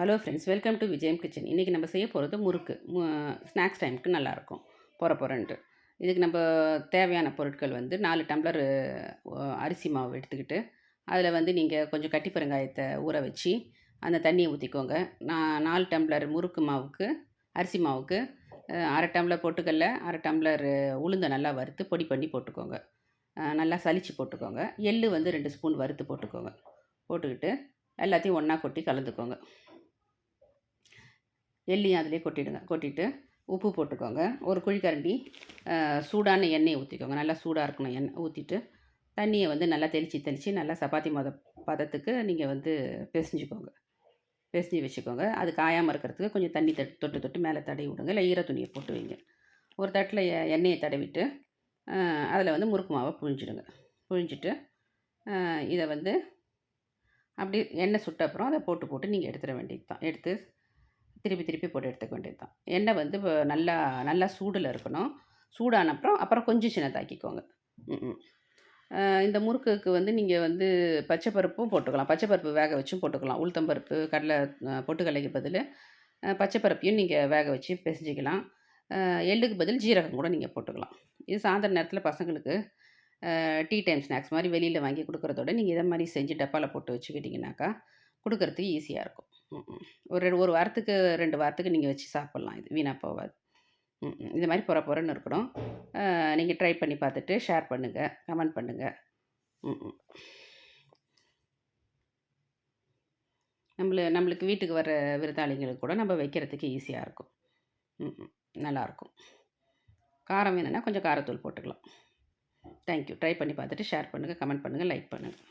Hello friends, welcome to விஜயம் kitchen. இன்றைக்கி நம்ம செய்ய போகிறது முறுக்கு. ஸ்நாக்ஸ் டைமுக்கு நல்லாயிருக்கும், பொறன்ட்டு. இதுக்கு நம்ம தேவையான பொருட்கள் வந்து 4 டம்ளர் அரிசி மாவு எடுத்துக்கிட்டு, அதில் வந்து நீங்கள் கொஞ்சம் கட்டி பெருங்காயத்தை ஊற வச்சு அந்த தண்ணியை ஊற்றிக்கோங்க. நான் 4 டம்ளர் முறுக்கு மாவுக்கு, அரிசி மாவுக்கு 1/2 டம்ளர் பொட்டுக்கடல, 1/2 டம்ளர் உளுந்தை நல்லா வறுத்து பொடி பண்ணி போட்டுக்கோங்க. நல்லா சலிச்சு போட்டுக்கோங்க. எள்ளு வந்து 2 ஸ்பூன் வறுத்து போட்டுக்கோங்க. போட்டுக்கிட்டு எல்லாத்தையும் ஒன்றா கொட்டி கலந்துக்கோங்க. எள்ளையும் அதிலே கொட்டிடுங்க. கொட்டிட்டு உப்பு போட்டுக்கோங்க. ஒரு குழிக்கரண்டி சூடான எண்ணெயை ஊற்றிக்கோங்க. நல்லா சூடாக இருக்கணும் எண்ணெய். ஊற்றிட்டு தண்ணியை வந்து நல்லா தெளித்து நல்லா சப்பாத்தி பதத்துக்கு நீங்கள் வந்து பிசைஞ்சுக்கோங்க. பிசைஞ்சு வச்சுக்கோங்க. அது காயாமல் இருக்கிறதுக்கு கொஞ்சம் தண்ணி தொட்டு மேலே தடவி விடுங்க. இல்லை ஈர துணியை போட்டு வைங்க. ஒரு தட்டில் எண்ணெயை தடவிட்டு அதில் வந்து முறுக்கு மாவை புழிஞ்சிடுங்க. புழிஞ்சிட்டு இதை வந்து அப்படி எண்ணெய் சுட்ட அப்புறம் அதை போட்டு நீங்கள் எடுத்துட வேண்டியது தான். எடுத்து திருப்பி போட்டு எடுத்துக்க வேண்டியது தான். எண்ணெய் வந்து இப்போ நல்லா நல்லா சூடில் இருக்கணும். சூடான அப்புறம் கொஞ்சம் சின்னதாக்கிக்கோங்க. இந்த முறுக்குக்கு வந்து நீங்கள் வந்து பச்சை பருப்பும் போட்டுக்கலாம். பச்சை பருப்பு வேக வச்சும் போட்டுக்கலாம். உளுத்தம் பருப்பு, பொட்டுக்கடலைக்கு பதில் பச்சை பருப்பையும் நீங்கள் வேக வச்சு பிசைஞ்சிக்கலாம். எள்ளுக்கு பதில் ஜீரகம் கூட நீங்கள் போட்டுக்கலாம். இது சாயந்தர நேரத்தில் பசங்களுக்கு டீ டைம் ஸ்நாக்ஸ் மாதிரி வெளியில் வாங்கி கொடுக்குறதோட நீங்கள் இதை மாதிரி செஞ்சு டப்பாவில் போட்டு வச்சுக்கிட்டிங்கனாக்கா கொடுக்கறதுக்கு ஈஸியாக இருக்கும். ஒரு வாரத்துக்கு 2 வாரத்துக்கு நீங்கள் வச்சு சாப்பிட்லாம். இது வீணாக போகாது. இது மாதிரி பொறன்னு இருக்கணும். நீங்கள் ட்ரை பண்ணி பார்த்துட்டு ஷேர் பண்ணுங்கள், கமெண்ட் பண்ணுங்கள். நம்மளுக்கு வீட்டுக்கு வர விருந்தாளிங்களுக்கு கூட நம்ம வைக்கிறதுக்கு ஈஸியாக இருக்கும். நல்லாயிருக்கும். காரம் வேணும்னா கொஞ்சம் காரத்தூள் போட்டுக்கலாம். தேங்க்யூ. ட்ரை பண்ணி பார்த்துட்டு ஷேர் பண்ணுங்கள், கமெண்ட் பண்ணுங்கள், லைக் பண்ணுங்கள்.